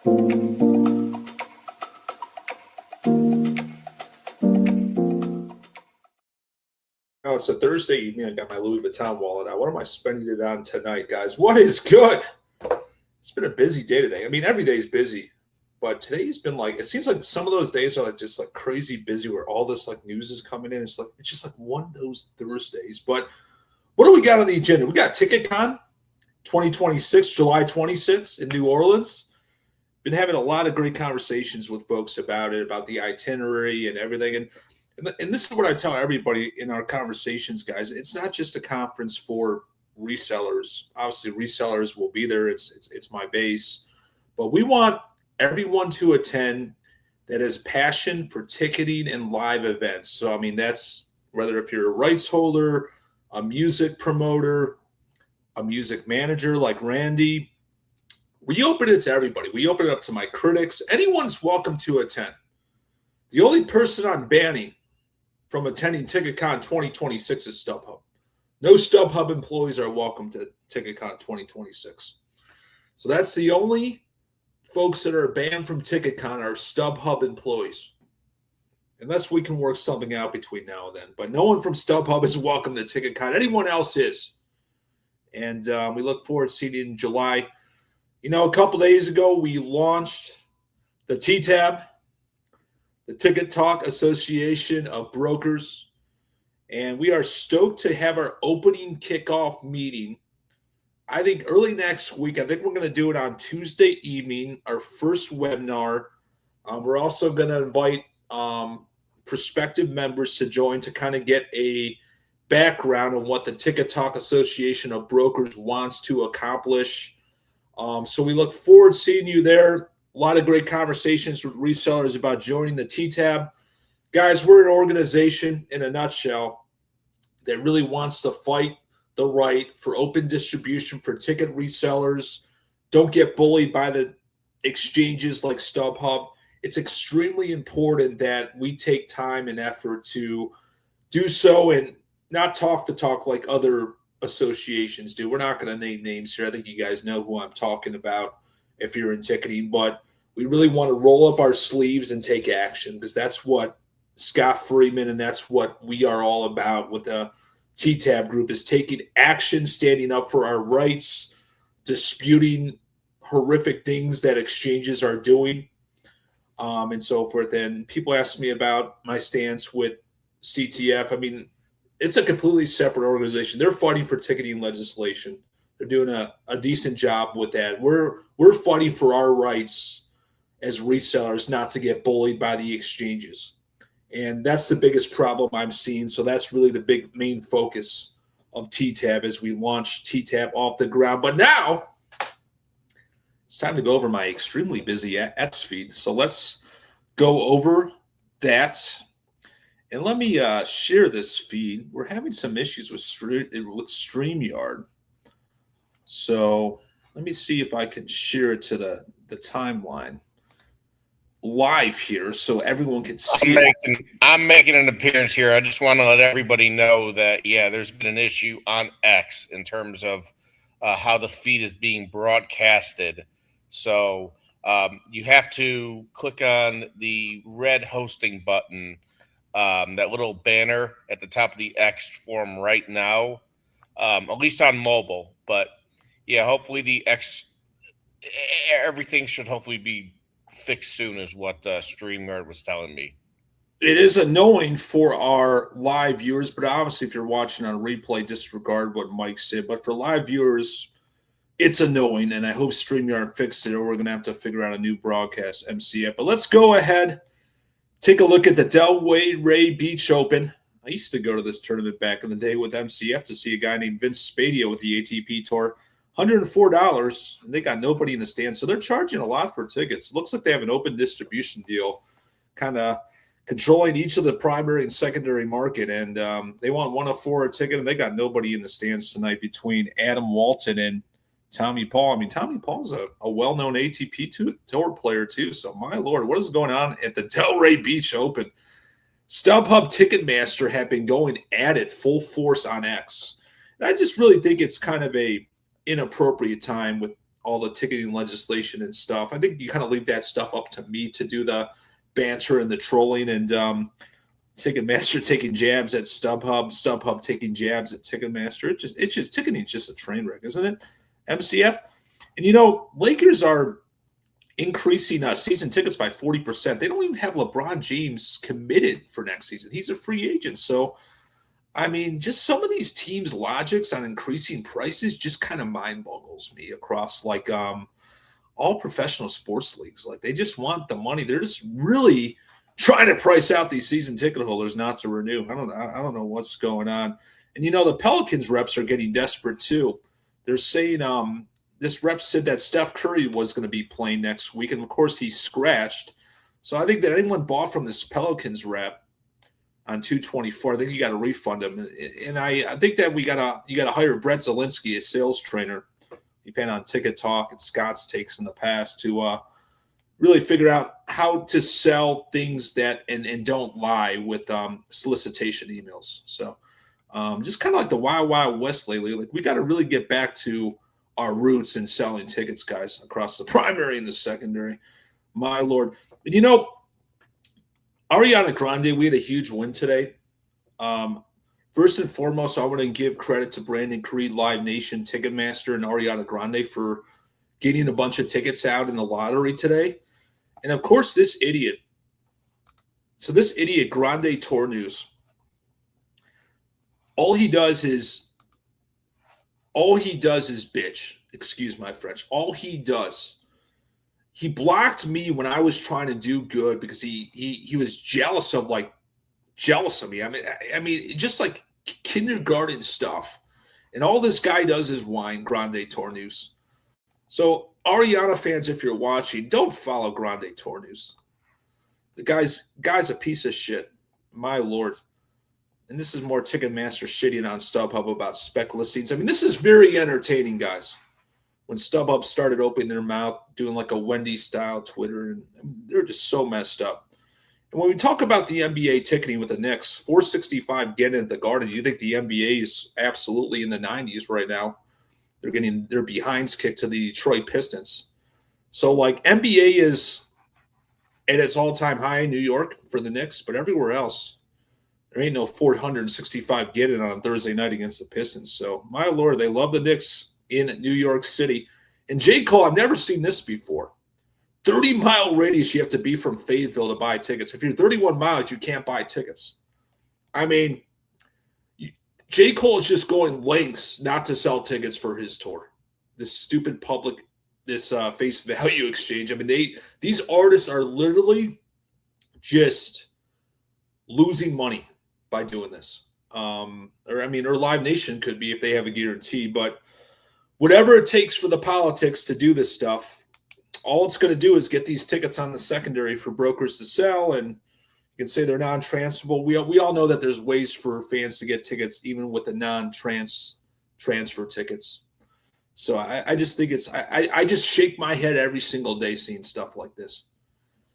Oh, it's a Thursday evening. I got my Louis Vuitton wallet out. What am I spending it on tonight, guys? What is good? It's been a busy day today. I mean, every day is busy, but today's been like it seems like some of those days are like just like crazy busy where all this like news is coming in. It's just like one of those Thursdays. But what do we got on the agenda? We got TicketCon 2026, July 26th in New Orleans. Been having a lot of great conversations with folks about it, about the itinerary and everything. And this is what I tell everybody in our conversations, guys. It's not just a conference for resellers. Obviously, resellers will be there. It's my base, but we want everyone to attend that has passion for ticketing and live events. So I mean, that's whether if you're a rights holder, a music promoter, a music manager like Randy. We open it to everybody. We open it up to my critics. Anyone's welcome to attend. The only person I'm banning from attending TicketCon 2026 is StubHub. No StubHub employees are welcome to TicketCon 2026. So that's the only folks that are banned from TicketCon are StubHub employees. Unless we can work something out between now and then. But no one from StubHub is welcome to TicketCon. Anyone else is. And we look forward to seeing you in July. You know, a couple days ago, we launched the TTAB, the Ticket Talk Association of Brokers. And we are stoked to have our opening kickoff meeting. I think early next week. I think we're going to do it on Tuesday evening, our first webinar. We're also going to invite prospective members to join to kind of get a background on what the Ticket Talk Association of Brokers wants to accomplish. So we look forward to seeing you there. A lot of great conversations with resellers about joining the TTAB. Guys, we're an organization in a nutshell that really wants to fight the right for open distribution for ticket resellers. Don't get bullied by the exchanges like StubHub. It's extremely important that we take time and effort to do so and not talk the talk like other associations do. We're not going to name names here. I think you guys know who I'm talking about if you're in ticketing, but we really want to roll up our sleeves and take action because that's what Scott Freeman and that's what we are all about with the TTAB group is taking action, standing up for our rights, disputing horrific things that exchanges are doing, and so forth. And people ask me about my stance with CTF. I mean, it's a completely separate organization. They're fighting for ticketing legislation. They're doing a decent job with that. We're fighting for our rights as resellers not to get bullied by the exchanges. And that's the biggest problem I'm seeing. So that's really the big main focus of TTAB as we launch TTAB off the ground. But now it's time to go over my extremely busy X feed. So let's go over that. And let me share this feed. We're having some issues with StreamYard. So let me see if I can share it to the timeline live here so everyone can see it. I'm making an appearance here. I just want to let everybody know that, yeah, there's been an issue on X in terms of how the feed is being broadcasted. So you have to click on the red hosting button, that little banner at the top of the X forum right now, at least on mobile. But yeah, hopefully the X, everything should hopefully be fixed soon is what StreamYard was telling me. It is annoying for our live viewers, but obviously if you're watching on replay, disregard what Mike said. But for live viewers, it's annoying, and I hope StreamYard fixed it, or we're going to have to figure out a new broadcast MCF. But let's go ahead, take a look at the Delray Beach Open. I used to go to this tournament back in the day with MCF to see a guy named Vince Spadio with the ATP Tour. $104, and they got nobody in the stands. So they're charging a lot for tickets. Looks like they have an open distribution deal, kind of controlling each of the primary and secondary market. And they want 104 a ticket, and they got nobody in the stands tonight between Adam Walton and Tommy Paul. I mean, Tommy Paul's a well-known ATP Tour player too. So, my Lord, what is going on at the Delray Beach Open? StubHub Ticketmaster have been going at it full force on X. And I just really think it's kind of a inappropriate time with all the ticketing legislation and stuff. I think you kind of leave that stuff up to me to do the banter and the trolling, and Ticketmaster taking jabs at StubHub, StubHub taking jabs at Ticketmaster. It's just ticketing is just a train wreck, isn't it? MCF. And Lakers are increasing season tickets by 40%. They don't even have LeBron James committed for next season. He's a free agent. So, I mean, just some of these teams' logics on increasing prices just kind of mind boggles me across all professional sports leagues. Like, they just want the money. They're just really trying to price out these season ticket holders not to renew. I don't know what's going on. And the Pelicans reps are getting desperate too. They're saying this rep said that Steph Curry was going to be playing next week, and of course he's scratched. So I think that anyone bought from this Pelicans rep on 224, I think you got to refund him. And I think that you got to hire Brett Zielinski, a sales trainer. You've been on Ticket Talk and Scott's Takes in the past to really figure out how to sell things that and don't lie with solicitation emails. So just kind of like the Wild Wild West lately. Like, we got to really get back to our roots in selling tickets, guys, across the primary and the secondary. My Lord. And Ariana Grande, we had a huge win today. First and foremost, I want to give credit to Brandon Creed, Live Nation, Ticketmaster, and Ariana Grande for getting a bunch of tickets out in the lottery today. And, of course, this idiot. So this idiot, Grande Tour News, all he does is bitch. Excuse my French. All he does. He blocked me when I was trying to do good because he was jealous of me. I mean, just like kindergarten stuff. And all this guy does is whine. Grande Tour News. So Ariana fans, if you're watching, don't follow Grande Tour News. The guy's a piece of shit. My Lord. And this is more Ticketmaster shitting on StubHub about spec listings. I mean, this is very entertaining, guys. When StubHub started opening their mouth, doing like a Wendy-style Twitter, and they're just so messed up. And when we talk about the NBA ticketing with the Knicks, 465 getting at the Garden, you think the NBA is absolutely in the 90s right now. They're getting their behinds kicked to the Detroit Pistons. So, like, NBA is at its all-time high in New York for the Knicks, but everywhere else, there ain't no 465 get it on Thursday night against the Pistons. So, my Lord, they love the Knicks in New York City. And J. Cole, I've never seen this before. 30-mile radius you have to be from Fayetteville to buy tickets. If you're 31 miles, you can't buy tickets. I mean, J. Cole is just going lengths not to sell tickets for his tour. This stupid public, this face value exchange. I mean, these artists are literally just losing money by doing this. Or Live Nation could be if they have a guarantee, but whatever it takes for the politics to do this stuff, all it's going to do is get these tickets on the secondary for brokers to sell, and you can say they're non-transferable. We all know that there's ways for fans to get tickets even with the non-transfer tickets. So I just think I just shake my head every single day seeing stuff like this.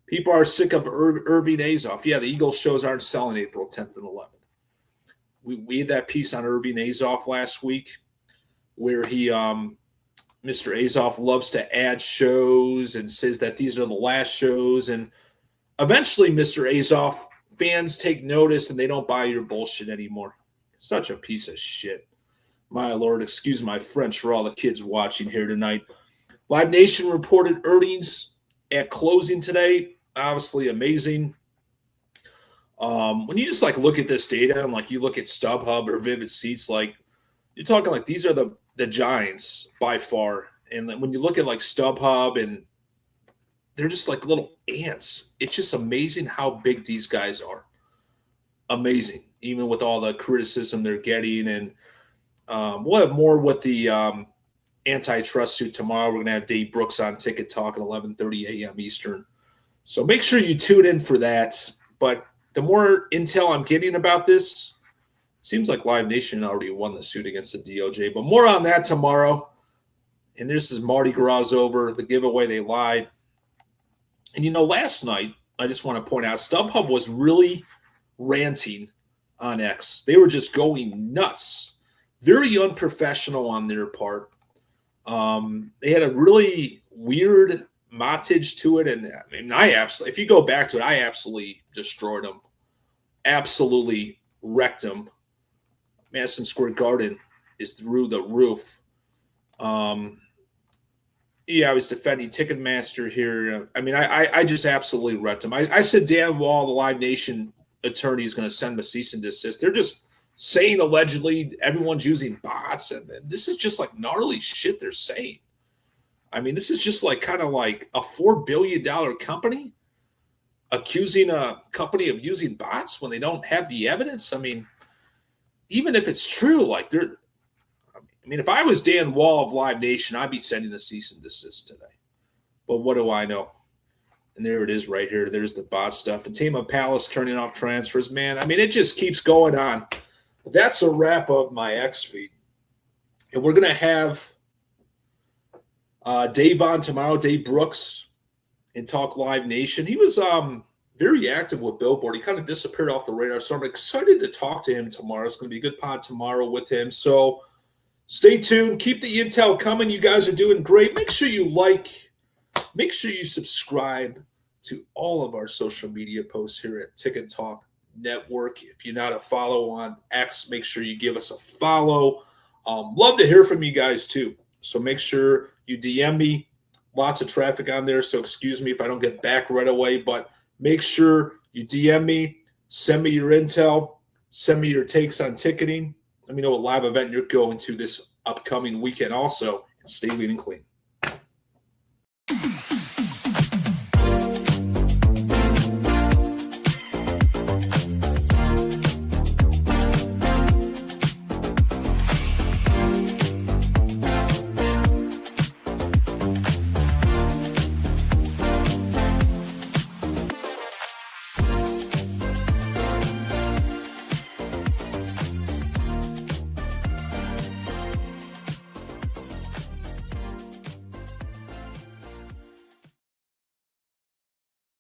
People are sick of Irving Azoff. Yeah, the Eagles shows aren't selling April 10th and 11th. We had that piece on Irving Azoff last week where Mr. Azoff loves to add shows and says that these are the last shows. And eventually, Mr. Azoff, fans take notice and they don't buy your bullshit anymore. Such a piece of shit. My Lord, excuse my French for all the kids watching here tonight. Live Nation reported earnings at closing today. Obviously amazing. When you just look at this data and you look at StubHub or Vivid Seats, you're talking these are the giants by far. And when you look at StubHub, and they're just little ants. It's just amazing how big these guys are. Amazing, even with all the criticism they're getting. And we'll have more with the antitrust suit tomorrow. We're going to have Dave Brooks on Ticket Talk at 11:30 a.m. Eastern. So make sure you tune in for that. But the more intel I'm getting about this, it seems like Live Nation already won the suit against the DOJ. But more on that tomorrow. And this is Mardi Gras over, the giveaway, they lied. And, last night, I just want to point out, StubHub was really ranting on X. They were just going nuts. Very unprofessional on their part. They had a really weird montage to it, and I mean, I absolutely, if you go back to it, I absolutely destroyed them, absolutely wrecked them. Madison Square Garden is through the roof. Um, yeah, I was defending Ticketmaster here. I mean, I just absolutely wrecked them. I said Dan Wall, the Live Nation attorney, is going to send them a cease and desist. They're just saying allegedly everyone's using bots, and this is just like gnarly shit they're saying. I mean, this is just like kind of like a $4 billion company accusing a company of using bots when they don't have the evidence. I mean, even if it's true, like they're, I mean, if I was Dan Wall of Live Nation, I'd be sending a cease and desist today. But what do I know? And there it is right here. There's the bot stuff. And Tama Palace turning off transfers. Man, I mean, it just keeps going on. But that's a wrap of my X feed. And we're going to have Dave on tomorrow, Dave Brooks, in Talk Live Nation. He was very active with Billboard. He kind of disappeared off the radar. So I'm excited to talk to him tomorrow. It's going to be a good pod tomorrow with him. So stay tuned. Keep the intel coming. You guys are doing great. Make sure you like, make sure you subscribe to all of our social media posts here at Ticket Talk Network. If you're not a follow on X, make sure you give us a follow. Love to hear from you guys too. So make sure you DM me. Lots of traffic on there, so excuse me if I don't get back right away, but make sure you DM me, send me your intel, send me your takes on ticketing. Let me know what live event you're going to this upcoming weekend also, and stay lean and clean.